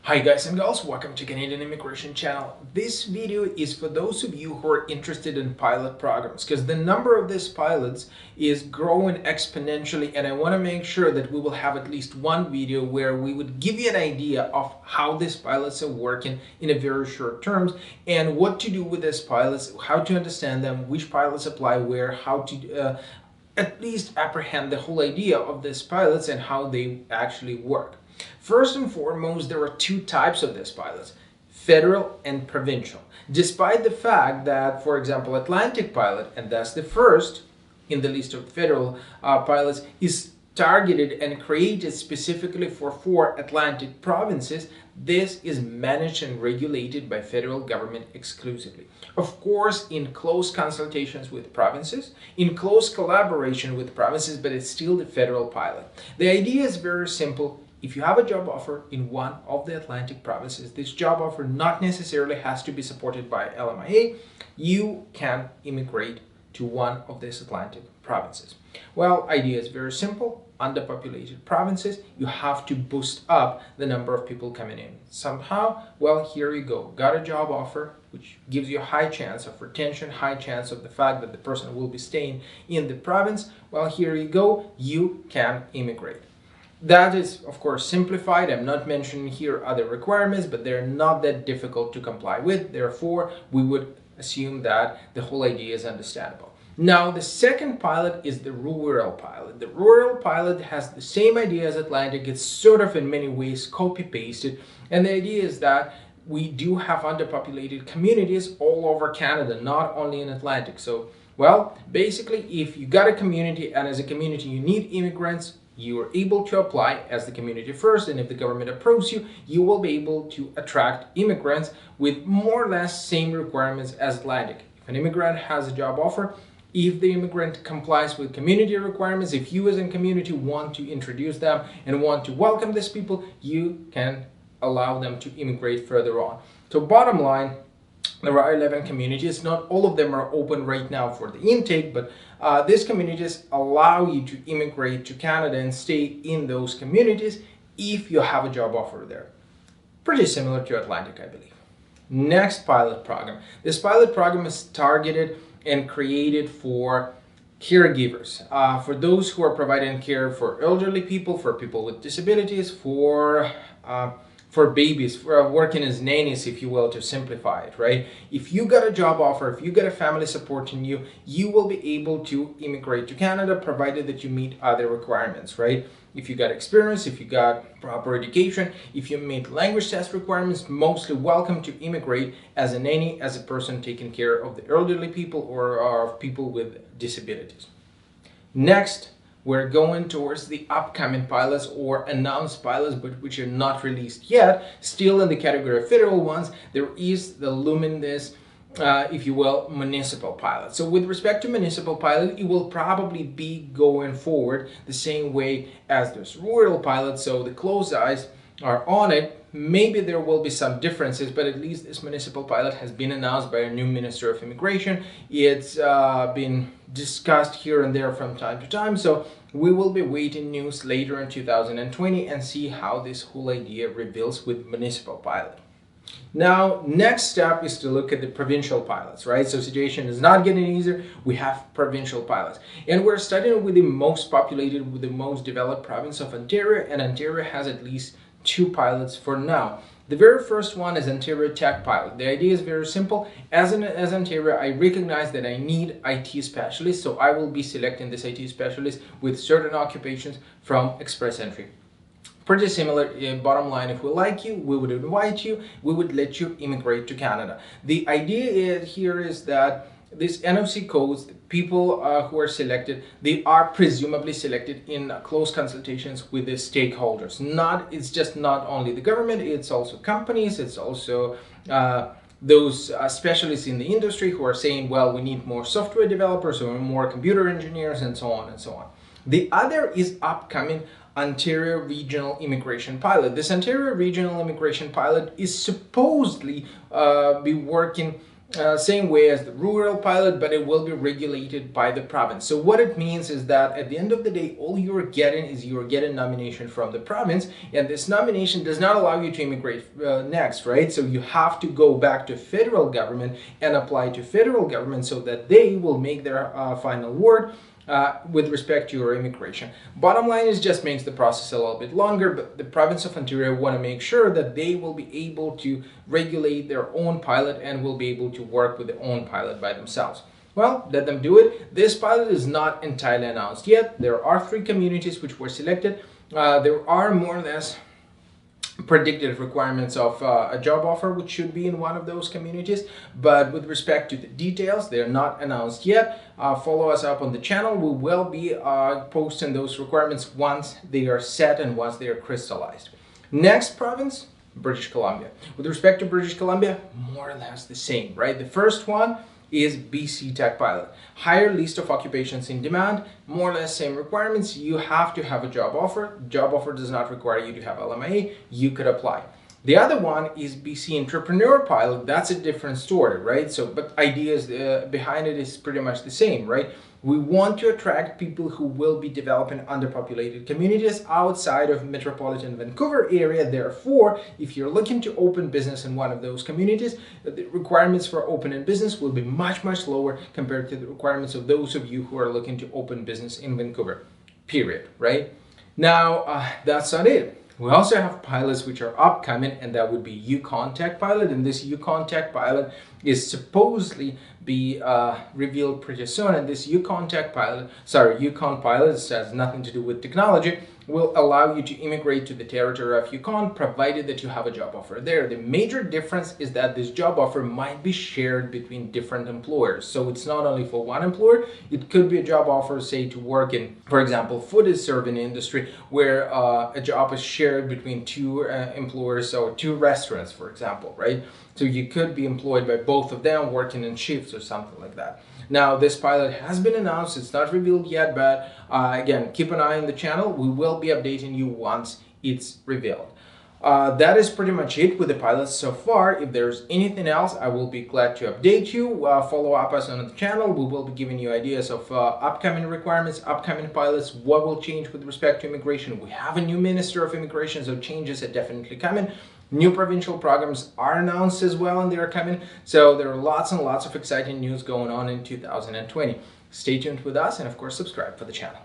Hi guys and girls, welcome to Canadian Immigration Channel. This video is for those of you who are interested in pilot programs because the number of these pilots is growing exponentially, and I want to make sure that we will have at least one video where we would give you an idea of how these pilots are working in a very short terms and what to do with these pilots, how to understand them, which pilots apply where, how to at least apprehend the whole idea of these pilots and how they actually work. First and foremost, there are two types of these pilots, federal and provincial. Despite the fact that, for example, Atlantic Pilot, and that's the first in the list of federal pilots, is targeted and created specifically for 4 Atlantic provinces, this is managed and regulated by federal government exclusively. Of course, in close consultations with provinces, in close collaboration with provinces, but it's still the federal pilot. The idea is very simple. If you have a job offer in one of the Atlantic provinces, this job offer not necessarily has to be supported by LMIA. You can immigrate to one of these Atlantic provinces. Well, idea is very simple. Underpopulated provinces, you have to boost up the number of people coming in. Somehow, well, here you go. Got a job offer, which gives you a high chance of retention, high chance of the fact that the person will be staying in the province. Well, here you go. You can immigrate. That is, of course, simplified. I'm not mentioning here other requirements, but they're not that difficult to comply with. Therefore, we would assume that the whole idea is understandable. Now, the second pilot is the rural pilot. The rural pilot has the same idea as Atlantic. It's sort of in many ways copy-pasted. And the idea is that we do have underpopulated communities all over Canada, not only in Atlantic. So, well, basically, if you got a community and as a community you need immigrants, you are able to apply as the community first, and if the government approves you, you will be able to attract immigrants with more or less same requirements as Atlantic. If an immigrant has a job offer, if the immigrant complies with community requirements, if you as a community want to introduce them and want to welcome these people, you can allow them to immigrate further on. So bottom line, there are 11 communities. Not all of them are open right now for the intake, but these communities allow you to immigrate to Canada and stay in those communities if you have a job offer there. Pretty similar to Atlantic, I believe. Next pilot program. This pilot program is targeted and created for caregivers, for those who are providing care for elderly people, for people with disabilities, for babies, for working as nannies, if you will, to simplify it, right? If you got a job offer, if you got a family supporting you, you will be able to immigrate to Canada, provided that you meet other requirements, right? If you got experience, if you got proper education, if you meet language test requirements, mostly welcome to immigrate as a nanny, as a person taking care of the elderly people or people with disabilities. Next, we're going towards the upcoming pilots or announced pilots, but which are not released yet. Still in the category of federal ones, there is the luminous, if you will, municipal pilot. So with respect to municipal pilot, it will probably be going forward the same way as this rural pilot. So the closed eyes are on it. Maybe there will be some differences, but at least this municipal pilot has been announced by a new Minister of Immigration. It's been discussed here and there from time to time, so we will be waiting news later in 2020 and see how this whole idea reveals with municipal pilot. Now, next step is to look at the provincial pilots, right? So situation is not getting easier. We have provincial pilots. And we're studying with the most populated, with the most developed province of Ontario, and Ontario has at least 2 pilots for now. The very first one is UTech Pilot. The idea is very simple. As Ontario, I recognize that I need IT specialists, so I will be selecting this IT specialist with certain occupations from Express Entry. Pretty similar, bottom line, if we like you, we would invite you, we would let you immigrate to Canada. The idea here is that these NOC codes, the people who are selected, they are presumably selected in close consultations with the stakeholders. It's just not only the government, it's also companies, it's also those specialists in the industry who are saying, well, we need more software developers or more computer engineers and so on and so on. The other is upcoming Ontario Regional Immigration Pilot. This Ontario Regional Immigration Pilot is supposedly be working same way as the rural pilot, but it will be regulated by the province. So what it means is that at the end of the day, all you're getting is you're getting nomination from the province, and this nomination does not allow you to immigrate next, right? So you have to go back to federal government and apply to federal government so that they will make their final word with respect to your immigration. Bottom line is just makes the process a little bit longer, but the province of Ontario want to make sure that they will be able to regulate their own pilot and will be able to work with their own pilot by themselves. Well, let them do it. This pilot is not entirely announced yet. There are 3 communities which were selected. There are more or less predicted requirements of a job offer which should be in one of those communities, but with respect to the details, they are not announced yet. Follow us up on the channel. We will be posting those requirements once they are set and once they are crystallized. Next province, British Columbia. With respect to British Columbia, more or less the same, right? The first one is BC Tech Pilot. Higher list of occupations in demand, more or less same requirements. You have to have a job offer. Job offer does not require you to have LMA. You could apply. The other one is BC Entrepreneur Pilot. That's a different story, right? So, but ideas behind it is pretty much the same, right? We want to attract people who will be developing underpopulated communities outside of metropolitan Vancouver area. Therefore, if you're looking to open business in one of those communities, the requirements for opening business will be much, much lower compared to the requirements of those of you who are looking to open business in Vancouver, period, right? Now, that's not it. We also have pilots which are upcoming, and that would be Yukon Tech Pilot. And this Yukon Tech Pilot is supposedly be revealed pretty soon. And this Yukon Pilot has nothing to do with technology, will allow you to immigrate to the territory of Yukon, provided that you have a job offer there. The major difference is that this job offer might be shared between different employers. So it's not only for one employer, it could be a job offer, say, to work in, for example, food serving industry, where a job is shared between 2 employers or 2 restaurants, for example, right? So you could be employed by both of them working in shifts or something like that. Now, this pilot has been announced. It's not revealed yet, but again, keep an eye on the channel. We will be updating you once it's revealed. That is pretty much it with the pilots so far. If there's anything else, I will be glad to update you. Follow up us on the channel. We will be giving you ideas of upcoming requirements, upcoming pilots, what will change with respect to immigration. We have a new Minister of Immigration, so changes are definitely coming. New provincial programs are announced as well, and they are coming. So there are lots and lots of exciting news going on in 2020. Stay tuned with us, and of course, subscribe for the channel.